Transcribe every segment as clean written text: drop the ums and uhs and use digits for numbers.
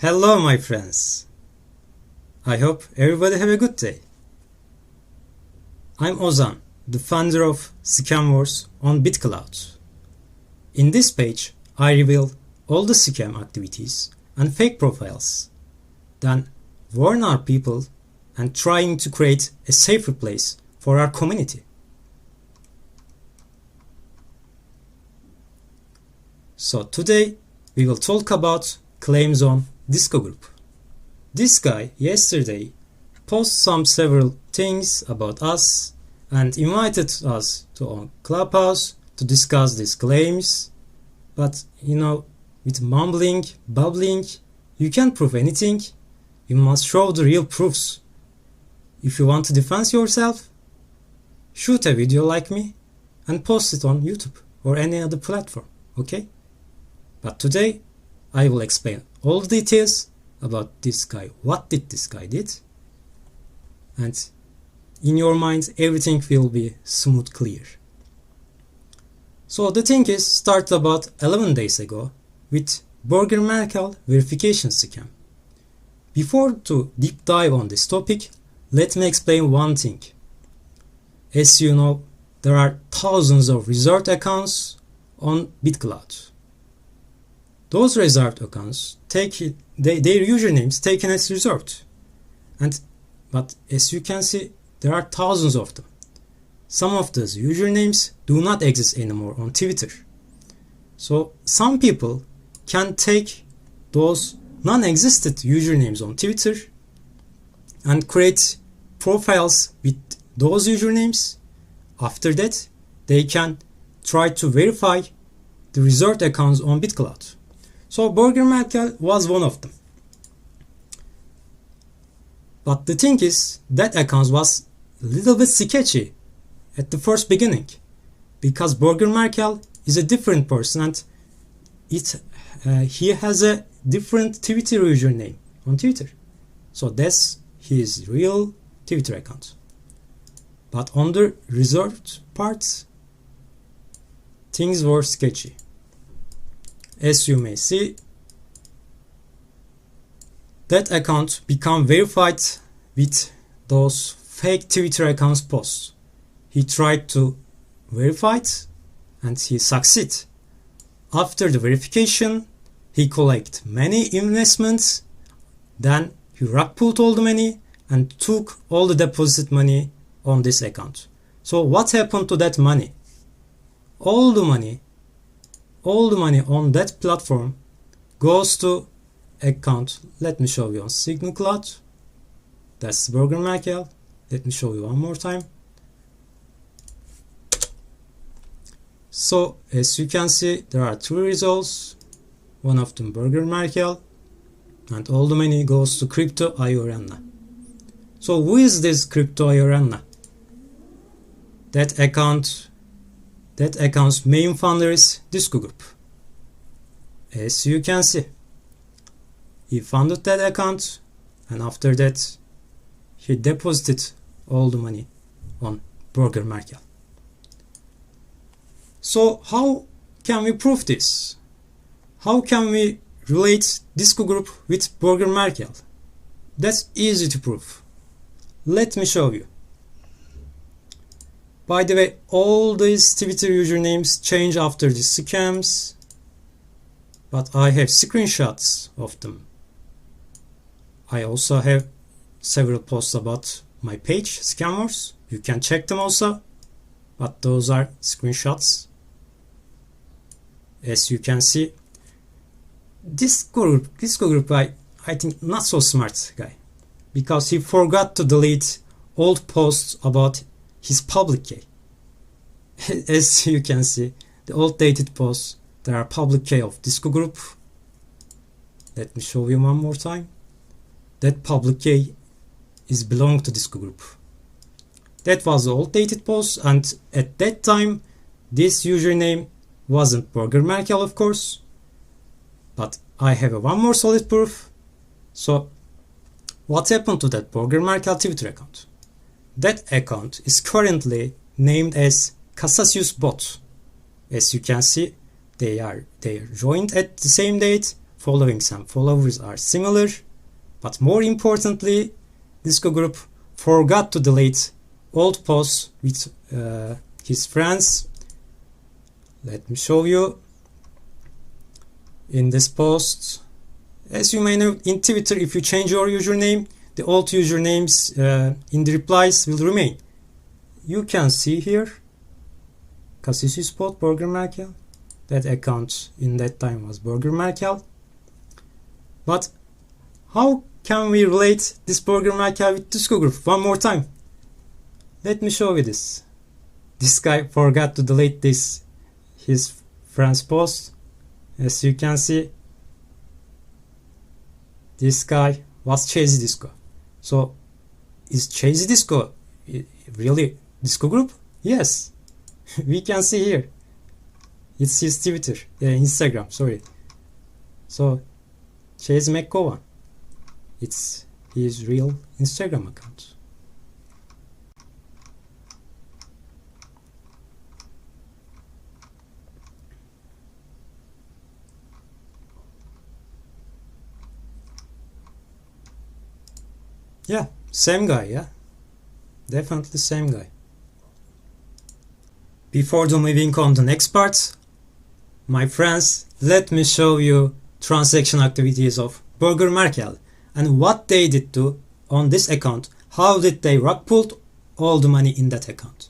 Hello my friends. I hope everybody have a good day. I'm Ozan, the founder of Scam Wars on BitClout. In this page, I reveal all the scam activities and fake profiles, then warn our people and trying to create a safer place for our community. So today we will talk about claims on DiscoGroup. This guy yesterday posted several things about us and invited us to on ClubHouse to discuss these claims. But with mumbling, babbling, you can't prove anything. You must show the real proofs. If you want to defend yourself, shoot a video like me and post it on YouTube or any other platform, okay? But today I will explain all the details about this guy. What did this guy did? And in your mind, everything will be smooth, clear. So the thing is, started about 11 days ago with Burger Merkel verification scam. Before to deep dive on this topic, let me explain one thing. As you know, there are thousands of resort accounts on BitClout. Those resort accounts their usernames taken as resort, but as you can see, there are thousands of them. Some of those usernames do not exist anymore on Twitter. So some people can take those non-existent usernames on Twitter and create profiles with those usernames. After that, they can try to verify the resort accounts on BitClout. So Burger Merkel was one of them. But the thing is, that account was a little bit sketchy at the first beginning, because Burger Merkel is a different person and he has a different Twitter username on Twitter. So that's his real Twitter account. But on the resort part, things were sketchy. As you may see, that account became verified with those fake Twitter accounts posts. He tried to verify it and he succeeded. After the verification, he collected many investments, then he rug pulled all the money and took all the deposit money on this account. So what happened to that money? All the money on that platform goes to account. Let me show you on Signal Cloud. That's Burger Merkel. Let me show you one more time. So as you can see, there are two results. One of them Burger Merkel, and all the money goes to Crypto Iorana. So who is this Crypto Iorana? That account's main founder is DiscoGroup. As you can see, he founded that account and after that he deposited all the money on Burger Merkel. So how can we prove this? How can we relate DiscoGroup with Burger Merkel? That's easy to prove. Let me show you. By the way, all these Twitter usernames change after the scams, but I have screenshots of them. I also have several posts about my page, Scam Wars. You can check them also, but those are screenshots. As you can see, DiscoGroup, I think not so smart guy, because he forgot to delete old posts about his public key. As you can see, the old dated posts, there are public key of DiscoGroup. Let me show you one more time. That public key is belong to DiscoGroup. That was the old dated post, and at that time this username wasn't Burger Merkel, of course, but I have one more solid proof. So what happened to that Burger Merkel Twitter account? That account is currently named as Cassasius Bot. As you can see, they are joined at the same date, followings and followers are similar, but more importantly, DiscoGroup forgot to delete old posts with his friends. Let me show you. In this post, as you may know, in Twitter, if you change your username, the old usernames in the replies will remain. You can see here, Cassius Spot, Burger Merkel. That account in that time was Burger Merkel. But how can we relate this Burger Merkel with DiscoGroup? One more time. Let me show you this. This guy forgot to delete his friend's post. As you can see, this guy was Chasey Disco. So, is Chasey Disco really DiscoGroup? Yes, we can see here. It's his Twitter, Instagram, sorry. So, Chase McGowan. It's his real Instagram account. Yeah, same guy, yeah. Definitely same guy. Before moving on the next part, my friends, let me show you transaction activities of Burger Merkel and what they did to on this account. How did they rug pulled all the money in that account?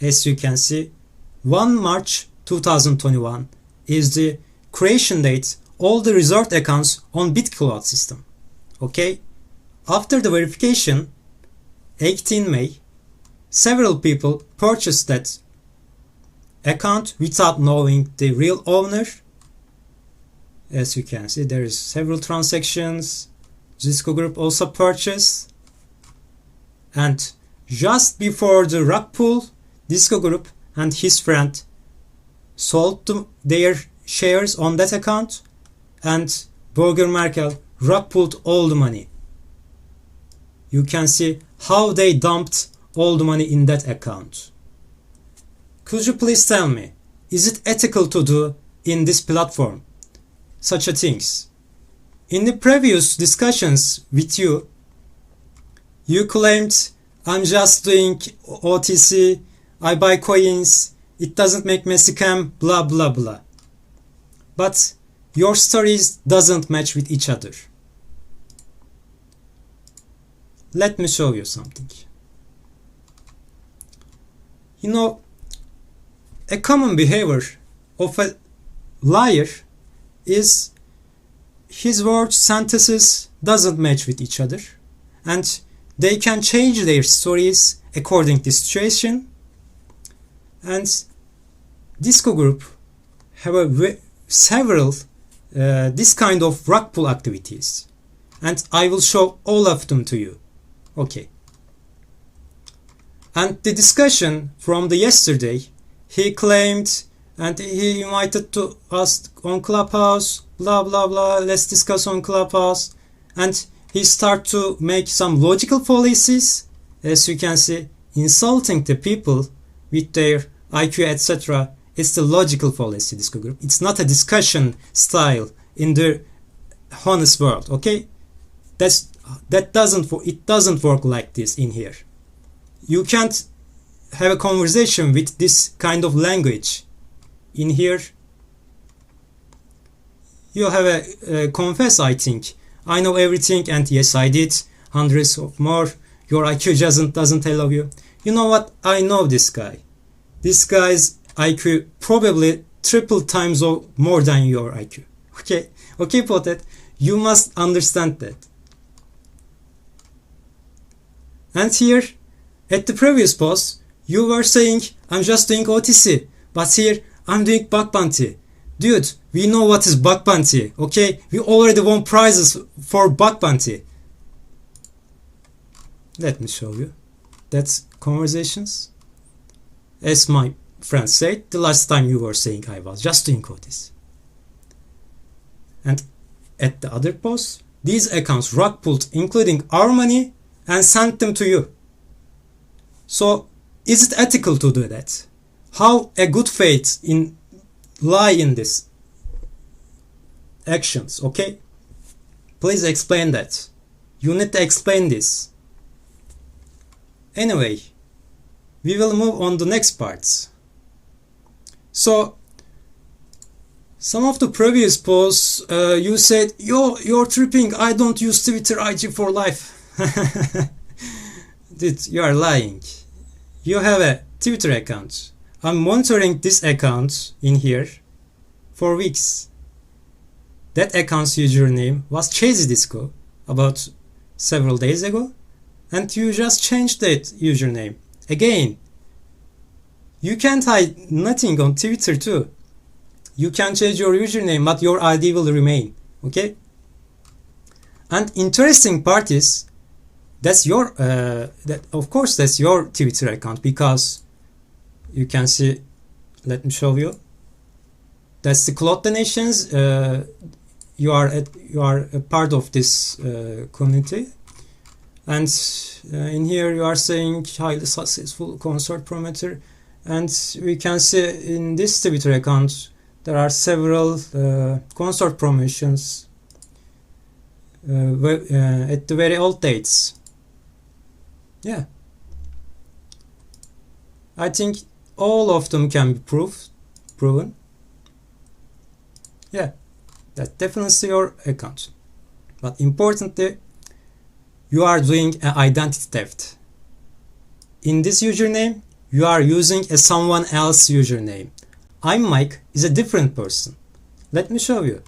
As you can see, 1 March 2021 is the creation date all the resort accounts on BitClout system. Okay? After the verification, 18 May, several people purchased that account without knowing the real owner. As you can see, there is several transactions. DiscoGroup also purchased. And just before the rug pull, DiscoGroup and his friend sold their shares on that account, and Burger Merkel rug pulled all the money. You can see how they dumped all the money in that account. Could you please tell me, is it ethical to do in this platform such a things? In the previous discussions with you, you claimed I'm just doing OTC, I buy coins, it doesn't make me a scam, blah blah blah. But your stories doesn't match with each other. Let me show you something. You know, a common behavior of a liar is his words, sentences doesn't match with each other, and they can change their stories according to the situation. And DiscoGroup have several this kind of rug pull activities, and I will show all of them to you. Okay. And the discussion from the yesterday, he claimed and he invited to us on ClubHouse, blah blah blah, let's discuss on ClubHouse, and he start to make some logical fallacies, as you can see, insulting the people with their IQ, etc. It's the logical fallacy, DiscoGroup. It's not a discussion style in the honest world, okay? It doesn't work like this in here. You can't have a conversation with this kind of language. In here, you have a confess, I think. I know everything, and yes, I did. Hundreds of more. Your IQ doesn't allow you. You know what? I know this guy. This guy's IQ probably triple times or more than your IQ. Okay? Okay, Potet? You must understand that. And here, at the previous post, you were saying, I'm just doing OTC. But here, I'm doing bug bounty. Dude, we know what is bug bounty, okay? We already won prizes for bug bounty. Let me show you. That's conversations. As my friend said, the last time you were saying I was just doing OTC. And at the other post, these accounts rug pulled, including our money, and sent them to you. So, is it ethical to do that? How a good faith lie in this? actions, okay? Please explain that. You need to explain this. Anyway, we will move on to the next parts. So, some of the previous posts, you said, you're tripping, I don't use Twitter IG for life. Dude, you are lying. You have a Twitter account. I'm monitoring this account in here for weeks. That account's username was Chasey Disco about several days ago, and you just changed that username. Again, you can't hide nothing on Twitter too. You can change your username, but your ID will remain, okay? And interesting part is, that's your, of course that's your Twitter account, because you can see, let me show you. That's the Cloud Donations. You are a part of this community, and in here you are saying highly successful concert promoter, and we can see in this Twitter account there are several concert promotions at the very old dates. Yeah, I think all of them can be proven. Yeah, that's definitely your account. But importantly, you are doing an identity theft. In this username, you are using a someone else username. I'm Mike is a different person. Let me show you.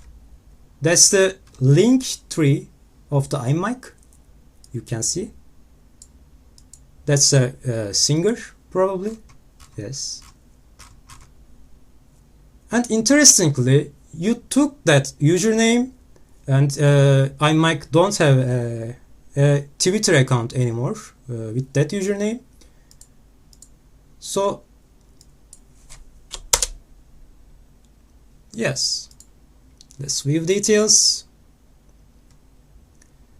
That's the link tree of the I'm Mike. You can see. That's a singer, probably. Yes. And interestingly, you took that username, and I'm Mike don't have a Twitter account anymore with that username. So yes, let's view details.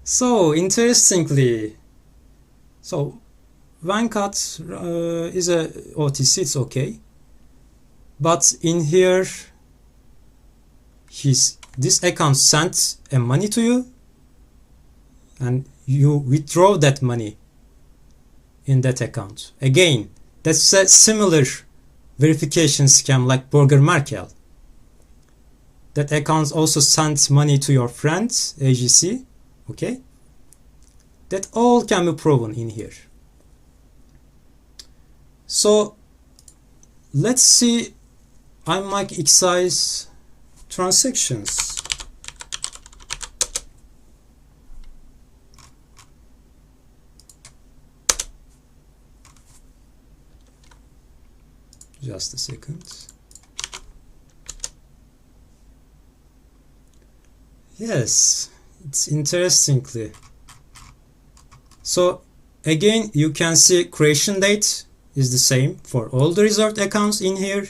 So interestingly, so Venkat is a OTC, it's okay, but in here this account sent a money to you, and you withdraw that money in that account. Again, that's a similar verification scam like Burger Merkel. That account also sent money to your friends, AGC, okay? That all can be proven in here. So let's see I'm Mike Xi's transactions. Just a second. Yes, it's interestingly. So again, you can see creation date is the same for all the resort accounts in here.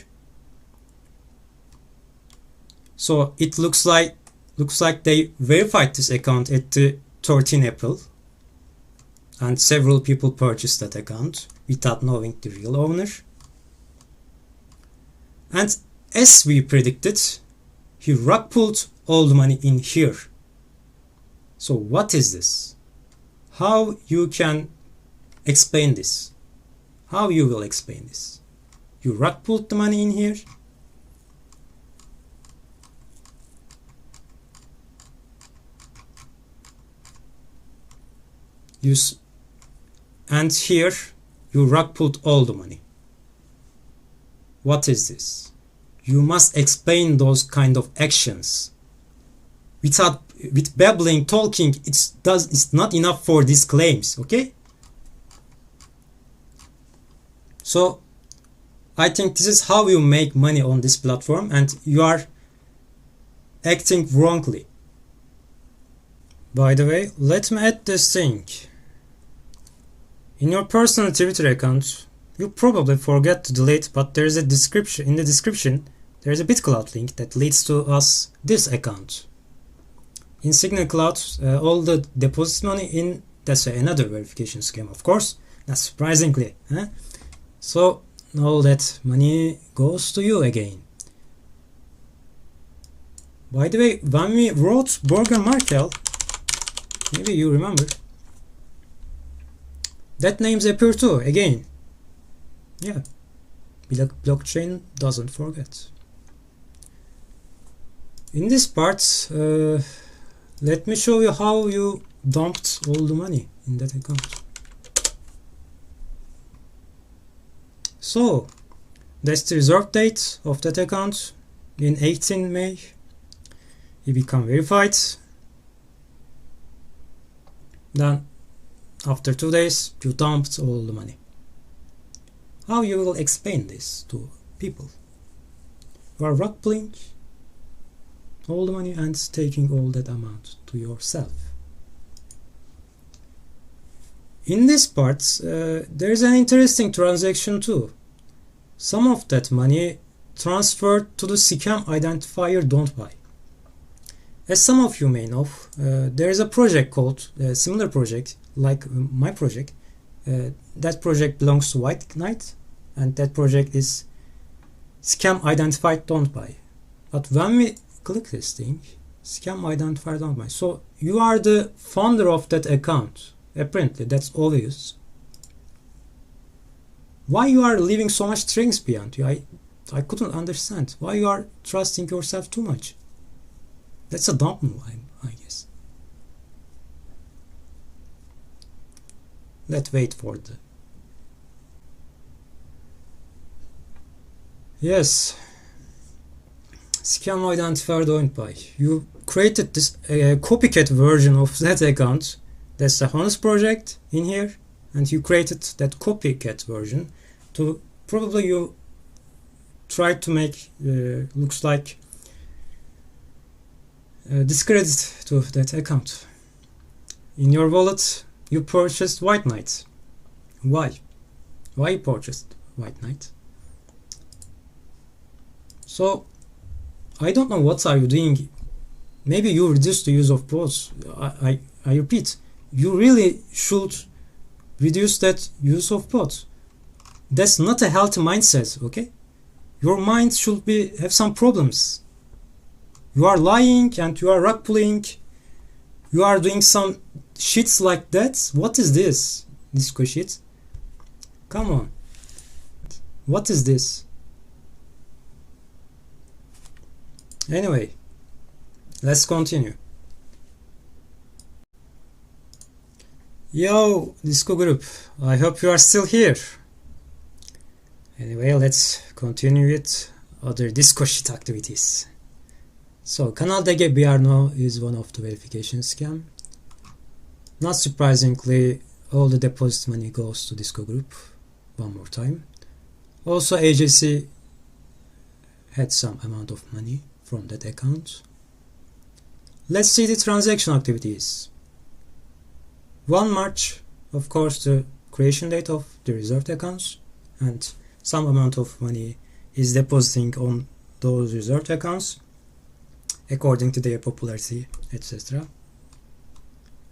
So it looks like they verified this account at the 13 April, and several people purchased that account without knowing the real owner. And as we predicted, he rug pulled all the money in here. So what is this? How you can explain this? How you will explain this? You rug pulled the money in here. And here you rug pulled all the money. What is this? You must explain those kind of actions. With babbling, talking, it's not enough for these claims, okay? So I think this is how you make money on this platform, and you are acting wrongly. By the way, let me add this thing. In your personal Twitter account, you probably forget to delete, but there is a description. In the description, there is a BitClout link that leads to us this account. In Signal Cloud, all the deposit money in, that's another verification scheme, of course, not surprisingly. So all that money goes to you again. By the way, when we wrote Burger Markel, maybe you remember, that names appear too, again. Yeah, blockchain doesn't forget. In this part, let me show you how you dumped all the money in that account. So, that's the reserve date of that account in 18 May. It become verified. Then, after 2 days, you dumped all the money. How you will explain this to people? You are rug pulling all the money and taking all that amount to yourself. In this part, there is an interesting transaction too. Some of that money transferred to the scam identifier don't buy. As some of you may know, there is a project called a similar project like my project. That project belongs to White Knight, and that project is scam identified don't buy. But when we click this thing, scam identifier don't buy. So you are the founder of that account. Apparently, that's obvious. Why you are leaving so much strings behind you? I couldn't understand. Why you are trusting yourself too much? That's a dumb move, I guess. Let's wait for the... Yes. Scam identifier don't buy. You created this copycat version of that account. That's the honest project in here. And you created that copycat version to probably you tried to make looks like discredit to that account. In your wallet, you purchased White Knight. Why? Why you purchased White Knight? So, I don't know what are you doing. Maybe you reduce the use of bots. I repeat, you really should reduce that use of bots. That's not a healthy mindset, okay? Your mind should have some problems. You are lying and you are rug pulling. You are doing some shits like that. What is this? Disco shit? Come on. What is this? Anyway, let's continue. Yo, DiscoGroup, I hope you are still here. Anyway, let's continue with other disco shit activities. So, kanaldagi Bjarno is one of the verification scam. Not surprisingly, all the deposit money goes to DiscoGroup. One more time. Also, agency had some amount of money from that account. Let's see the transaction activities. 1 March, of course, the creation date of the reserved accounts, and some amount of money is depositing on those reserved accounts according to their popularity, etc.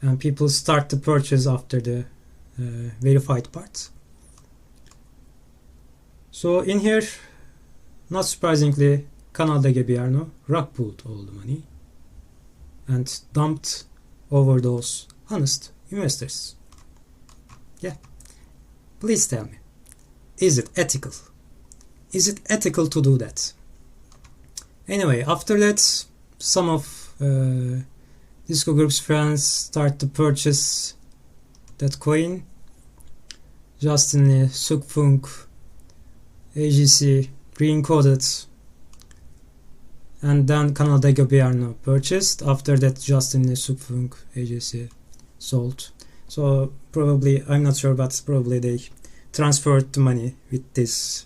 And people start to purchase after the verified part. So in here, not surprisingly, kanaldagi Bjarno rug pulled all the money and dumped over those honest investors. Yeah, please tell me, is it ethical? Is it ethical to do that? Anyway, after that, some of DiscoGroup's friends start to purchase that coin. Justin Sukfunk, AGC, green coded, and then kanaldagi Bjarno purchased. After that, Justin Sukfunk, AGC sold. So probably, I'm not sure, but probably they transferred the money with this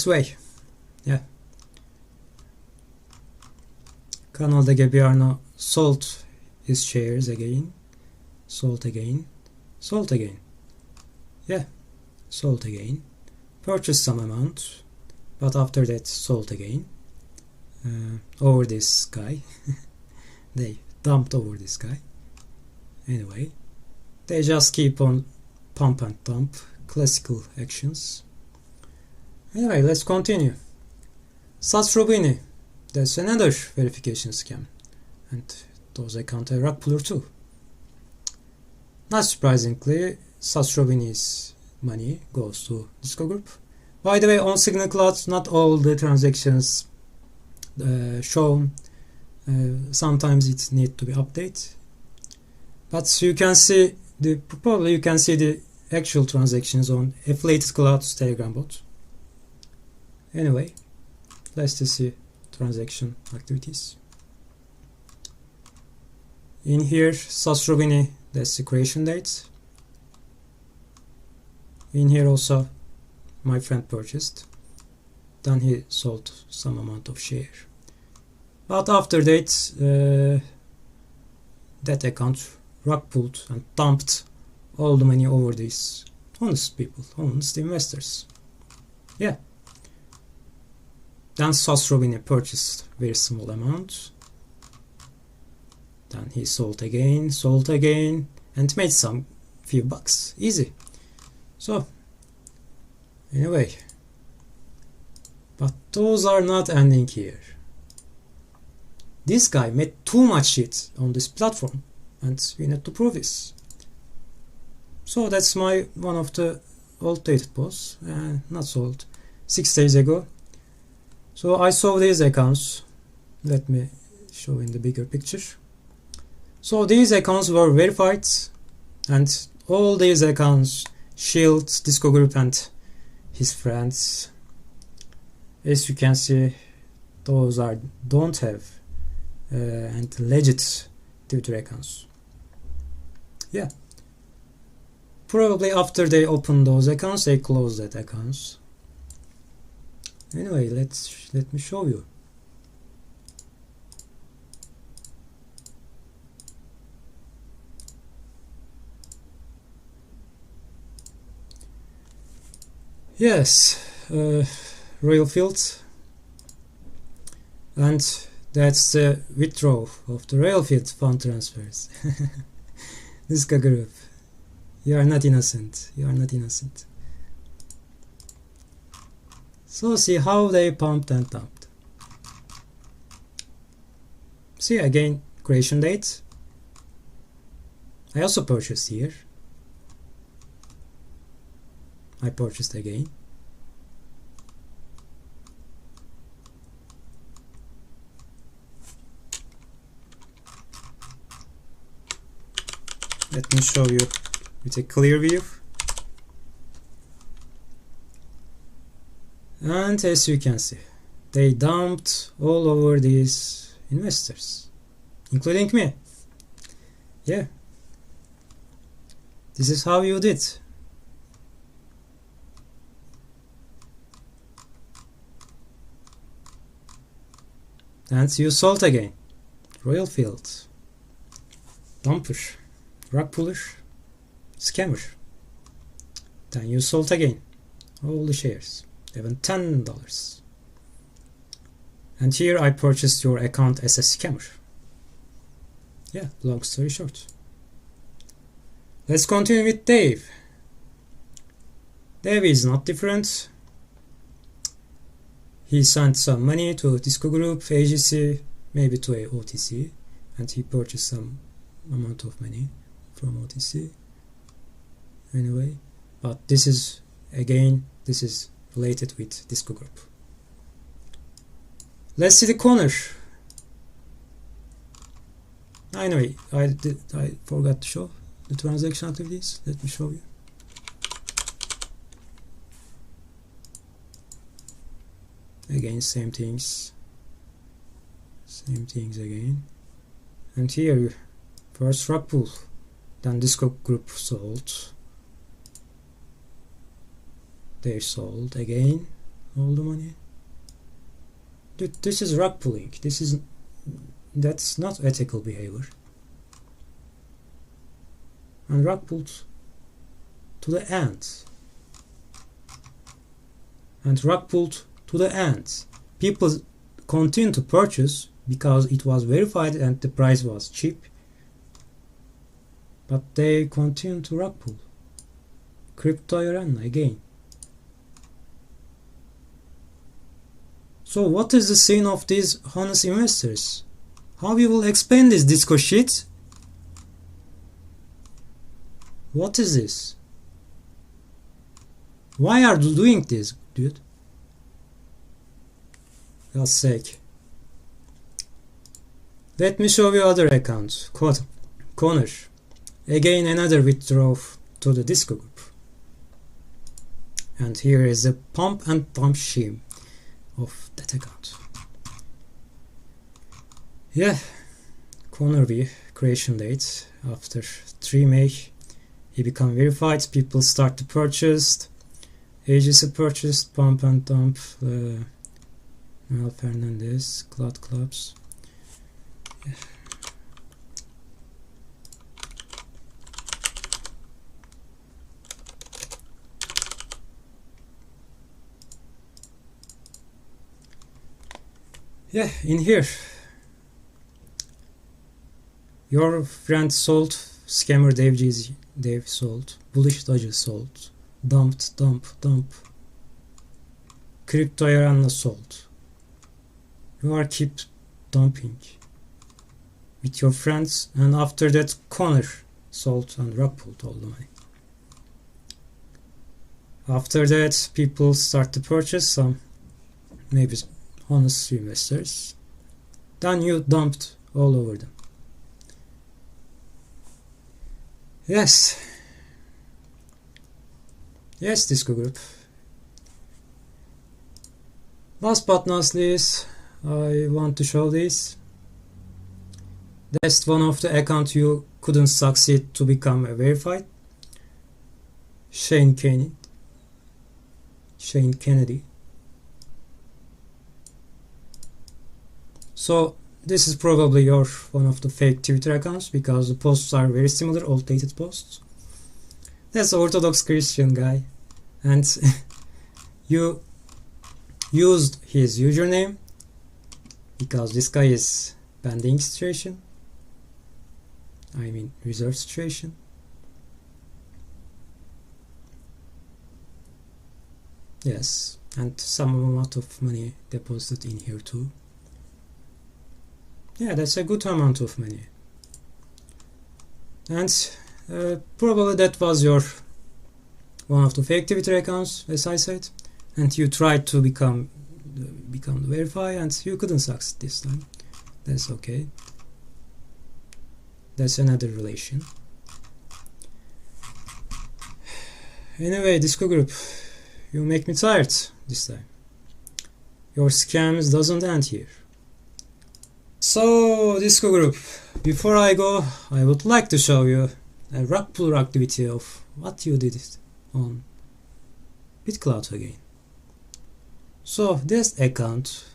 way. Yeah. kanaldagi Bjarno sold his shares again. Sold again. Sold again. Yeah. Sold again. Purchased some amount. But after that, sold again. Over this guy. They dumped over this guy. Anyway. They just keep on pump and dump. Classical actions. Anyway, let's continue. Sas Rubini. That's another verification scam, and those accounts are rug puller too. Not surprisingly, Sasrovini's money goes to DiscoGroup. By the way, on Signal Cloud, not all the transactions shown. Sometimes it needs to be updated. But you can see probably you can see the actual transactions on Affiliated Cloud's Telegram bot. Anyway, let's just see transaction activities. In here, Sasrovini, that's the creation date. In here also, my friend purchased. Then he sold some amount of share. But after that, that account rug pulled and dumped all the money over these honest people, honest investors. Yeah. Then Sasrovini purchased very small amount. Then he sold again, and made some few bucks. Easy. So, anyway. But those are not ending here. This guy made too much shit on this platform, and we need to prove this. So that's my one of the old dated posts, not so old, 6 days ago. So I saw these accounts. Let me show in the bigger picture. So these accounts were verified, and all these accounts shield DiscoGroup and his friends. As you can see, those don't have and legit Twitter accounts. Yeah. Probably after they open those accounts, they close that accounts. Anyway, let me show you. Yes, Royal Field, and that's the withdrawal of the Royal Field fund transfers. DiscoGroup, you are not innocent. You are not innocent. So see how they pumped and dumped. See again, creation date. I also purchased here. I purchased again. Let me show you with a clear view. And as you can see, they dumped all over these investors, including me. Yeah. This is how you did. And you sold again. Royal Field. Dumper. Rug puller. Scammer. Then you sold again. All the shares. Even $10. And here I purchased your account as a scammer. Yeah, long story short. Let's continue with Dave. Dave is not different. He sent some money to DiscoGroup, AGC, maybe to a OTC, and he purchased some amount of money from OTC. Anyway, but this is related with DiscoGroup. Let's see the corner. Anyway, I forgot to show the transaction activities. Let me show you. Again, same things again. And here, first rug pull, then DiscoGroup sold. They sold again all the money. Dude, this is rug pulling. That's not ethical behavior. And rug pulled to the end. And rug pulled to the end. People continue to purchase because it was verified and the price was cheap. But they continue to rug pull. Crypto.ran again. So what is the scene of these honest investors? How you will explain this disco shit? What is this? Why are you doing this, dude? God's sake. Let me show you other accounts. Connor. Again another withdrawal to the DiscoGroup. And here is a pump and dump scheme of that account. Yeah, Connor V creation date after 3 May. He become verified. People start to purchase. Agency purchased, pump and dump. Mel Fernandez, Cloud Clubs. Yeah. Yeah, in here your friend sold, scammer Dave sold, bullish Dodger sold, dump, crypto Arana sold. You are keep dumping with your friends, and after that Connor sold and rug pulled all the money. After that people start to purchase, some maybe honest investors, then you dumped all over them. Yes, DiscoGroup. Last but not least, I want to show this. That's one of the accounts you couldn't succeed to become a verified. Shane Kennedy. So this is probably your one of the fake Twitter accounts because the posts are very similar, old dated posts. That's Orthodox Christian guy, and you used his username because this guy is pending situation. I mean reserve situation. Yes, and some amount of money deposited in here too. Yeah, that's a good amount of money. And probably that was your one of the fake Twitter accounts, as I said, and you tried to become verify, and you couldn't succeed this time. That's okay. That's another relation. Anyway, DiscoGroup, you make me tired this time. Your scams doesn't end here. So, DiscoGroup, before I go, I would like to show you a rug pull activity of what you did on BitClout again. So, this account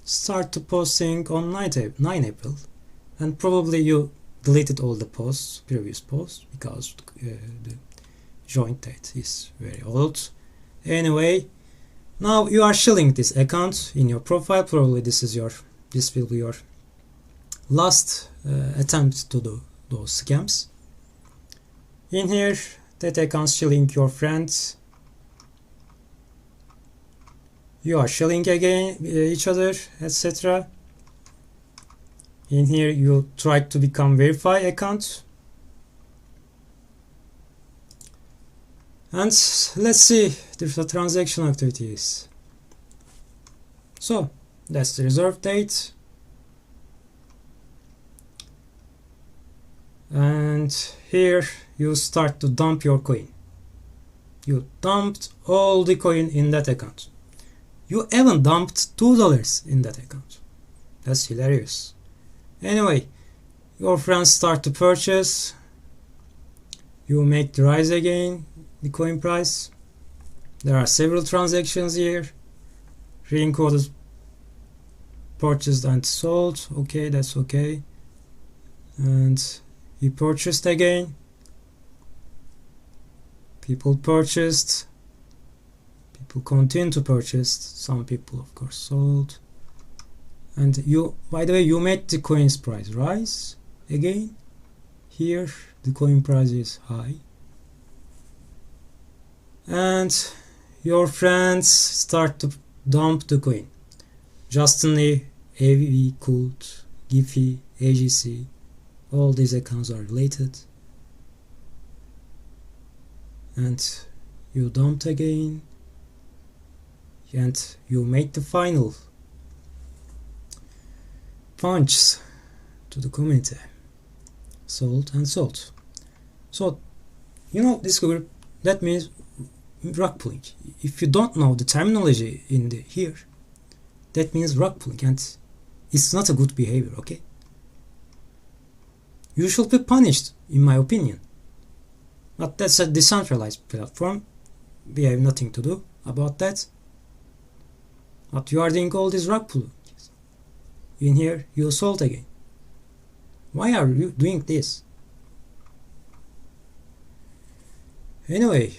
started posting on 9 April, and probably you deleted all the previous posts, because the joint date is very old. Anyway, now you are shilling this account in your profile. Probably this will be your last attempt to do those scams. In here, that account shilling your friends. You are shilling again each other, etc. In here, you try to become verify account. And let's see the transaction activities. So that's the reserve date. And here you start to dump your coin. You dumped all the coin in that account. You even dumped $2 in that account. That's hilarious. Anyway, your friends start to purchase. You make the rise again, the coin price. There are several transactions here. Re-encoded, purchased and sold. Okay, that's okay. And you purchased again. People purchased. People continue to purchase. Some people, of course, sold. And you, by the way, you made the coin's price rise again. Here, the coin price is high. And your friends start to dump the coin. Justin Lee, AV Cult, Giphy, AGC, all these accounts are related. And you dumped again, and you make the final punch to the community. Sold and sold. So, you know, DiscoGroup, that means rug pulling. If you don't know the terminology in the here, that means rug pulling, and it's not a good behavior, okay? You should be punished, in my opinion. But that's a decentralized platform. We have nothing to do about that. But you are doing all this rug pulling. In here, you sold again. Why are you doing this? Anyway,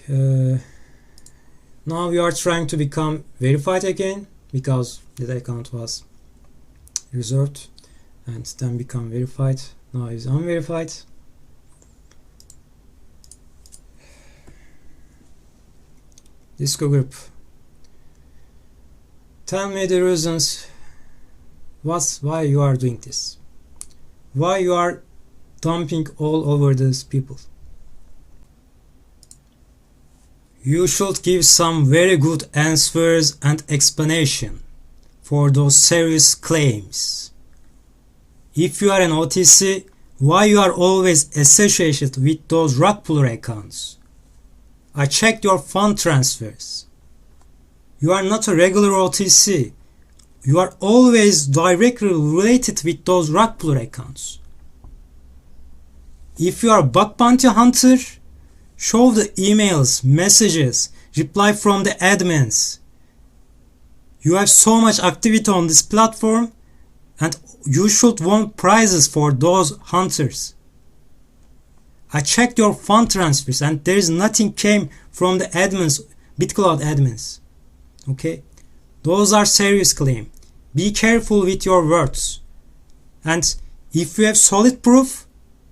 now we are trying to become verified again, because that account was reserved and then become verified. Now it's unverified. DiscoGroup, tell me the reasons why you are doing this, why you are dumping all over these people. You should give some very good answers and explanation for those serious claims. If you are an OTC, why you are always associated with those rug puller accounts? I checked your fund transfers. You are not a regular OTC. You are always directly related with those rug puller accounts. If you are a bug bounty hunter, show the emails, messages, reply from the admins. You have so much activity on this platform, and you should want prizes for those hunters. I checked your fund transfers and there is nothing came from the admins, BitClout admins. Okay, those are serious claims. Be careful with your words. And if you have solid proof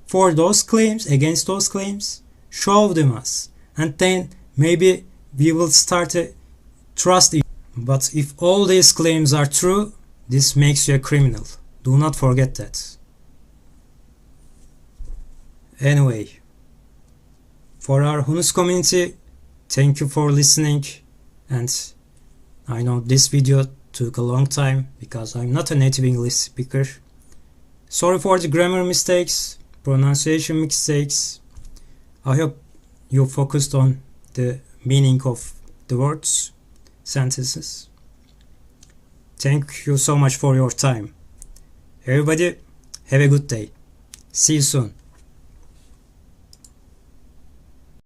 for those claims, against those claims, show them us, and then maybe we will start to trust you. But if all these claims are true, this makes you a criminal. Do not forget that. Anyway, for our Hunus community, thank you for listening. And I know this video took a long time because I'm not a native English speaker. Sorry for the grammar mistakes, pronunciation mistakes. I hope you focused on the meaning of the words, sentences. Thank you so much for your time. Everybody, have a good day. See you soon.